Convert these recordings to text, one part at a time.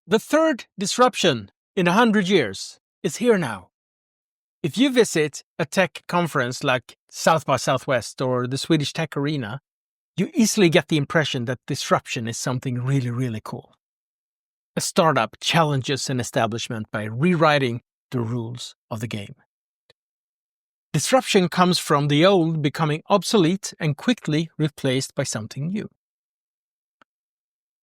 The third disruption in 100 years is here now. If you visit a tech conference like South by Southwest or the Swedish Tech Arena, you easily get the impression that disruption is something really, really cool. A startup challenges an establishment by rewriting the rules of the game. Disruption comes from the old becoming obsolete and quickly replaced by something new.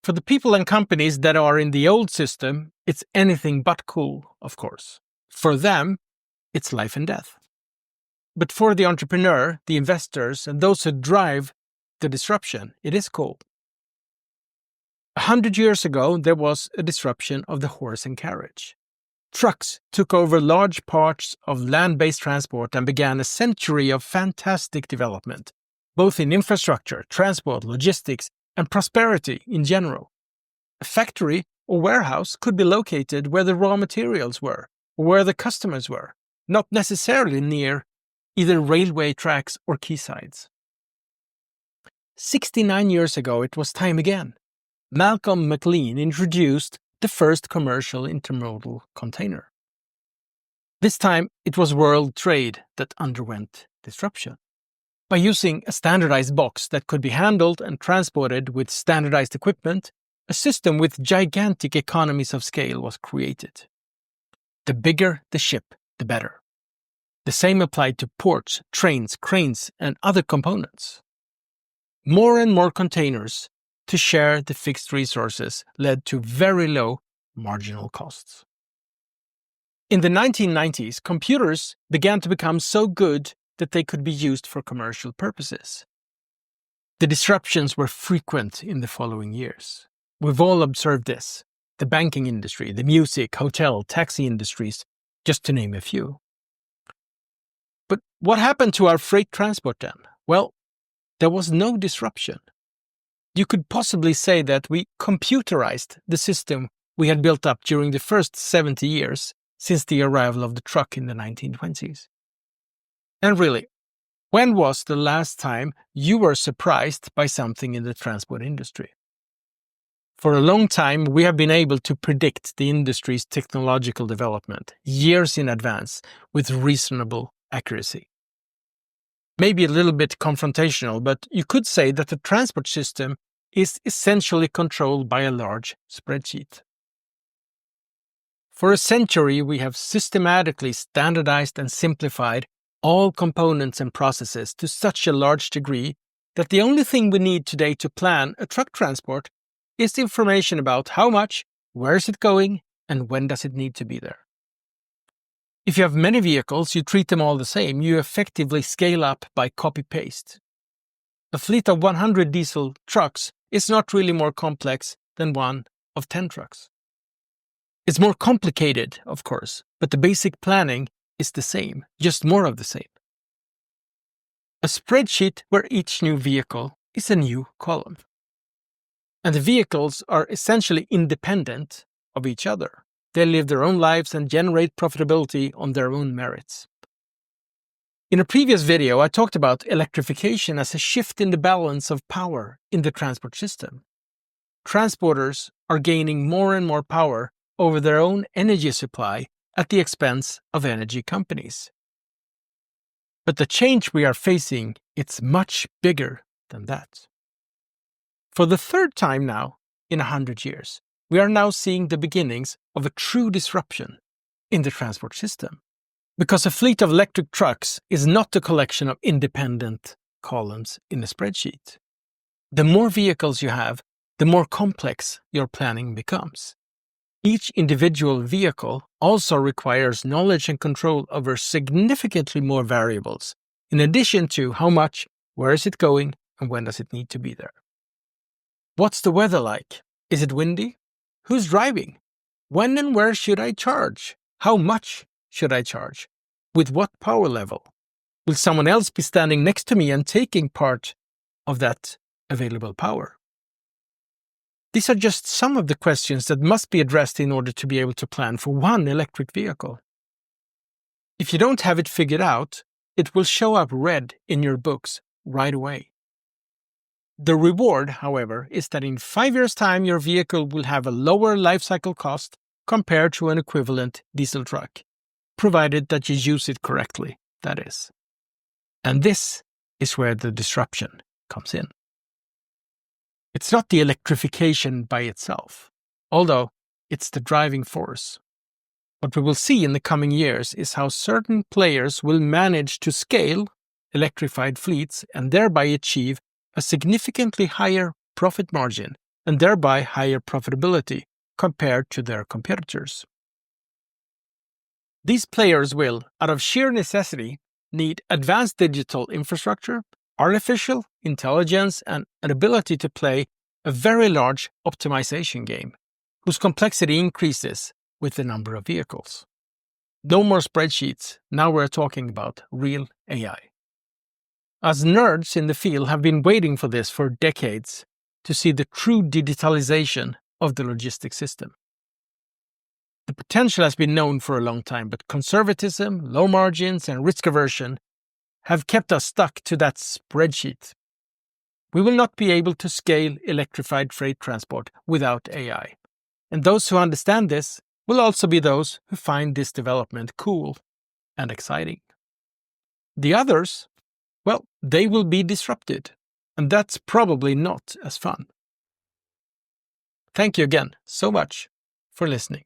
For the people and companies that are in the old system, it's anything but cool, of course. For them, it's life and death. But for the entrepreneur, the investors, and those who drive the disruption, it is cool. 100 years ago, there was a disruption of the horse and carriage. Trucks took over large parts of land-based transport and began a century of fantastic development, both in infrastructure, transport, logistics, and prosperity in general. A factory or warehouse could be located where the raw materials were, or where the customers were, not necessarily near either railway tracks or quaysides. 69 years ago, it was time again. Malcolm McLean introduced the first commercial intermodal container. This time, it was world trade that underwent disruption. By using a standardized box that could be handled and transported with standardized equipment, a system with gigantic economies of scale was created. The bigger the ship, the better. The same applied to ports, trains, cranes, and other components. More and more containers to share the fixed resources led to very low marginal costs. In the 1990s, computers began to become so good that they could be used for commercial purposes. The disruptions were frequent in the following years. We've all observed this: the banking industry, the music, hotel, taxi industries, just to name a few. But what happened to our freight transport then? Well, there was no disruption. You could possibly say that we computerized the system we had built up during the first 70 years since the arrival of the truck in the 1920s. And really, when was the last time you were surprised by something in the transport industry? For a long time, we have been able to predict the industry's technological development years in advance with reasonable accuracy. Maybe a little bit confrontational, but you could say that the transport system is essentially controlled by a large spreadsheet. For a century, we have systematically standardized and simplified all components and processes to such a large degree that the only thing we need today to plan a truck transport is information about how much, where is it going, and when does it need to be there. If you have many vehicles, you treat them all the same. You effectively scale up by copy-paste. A fleet of 100 diesel trucks is not really more complex than one of 10 trucks. It's more complicated, of course, but the basic planning is the same, just more of the same. A spreadsheet where each new vehicle is a new column. And the vehicles are essentially independent of each other. They live their own lives and generate profitability on their own merits. In a previous video, I talked about electrification as a shift in the balance of power in the transport system. Transporters are gaining more and more power over their own energy supply at the expense of energy companies. But the change we are facing, it's much bigger than that. For the third time now, in 100 years, we are now seeing the beginnings of a true disruption in the transport system. Because a fleet of electric trucks is not a collection of independent columns in a spreadsheet. The more vehicles you have, the more complex your planning becomes. Each individual vehicle also requires knowledge and control over significantly more variables, in addition to how much, where is it going, and when does it need to be there. What's the weather like? Is it windy? Who's driving? When and where should I charge? How much should I charge? With what power level? Will someone else be standing next to me and taking part of that available power? These are just some of the questions that must be addressed in order to be able to plan for one electric vehicle. If you don't have it figured out, it will show up red in your books right away. The reward, however, is that in 5 years' time, your vehicle will have a lower lifecycle cost compared to an equivalent diesel truck, provided that you use it correctly, that is. And this is where the disruption comes in. It's not the electrification by itself, although it's the driving force. What we will see in the coming years is how certain players will manage to scale electrified fleets and thereby achieve a significantly higher profit margin and thereby higher profitability compared to their competitors. These players will, out of sheer necessity, need advanced digital infrastructure, artificial intelligence, and an ability to play a very large optimization game, whose complexity increases with the number of vehicles. No more spreadsheets, now we're talking about real AI. Us nerds in the field have been waiting for this for decades to see the true digitalization of the logistics system. The potential has been known for a long time, but conservatism, low margins, and risk aversion have kept us stuck to that spreadsheet. We will not be able to scale electrified freight transport without AI. And those who understand this will also be those who find this development cool and exciting. The others, well, they will be disrupted, and that's probably not as fun. Thank you again so much for listening.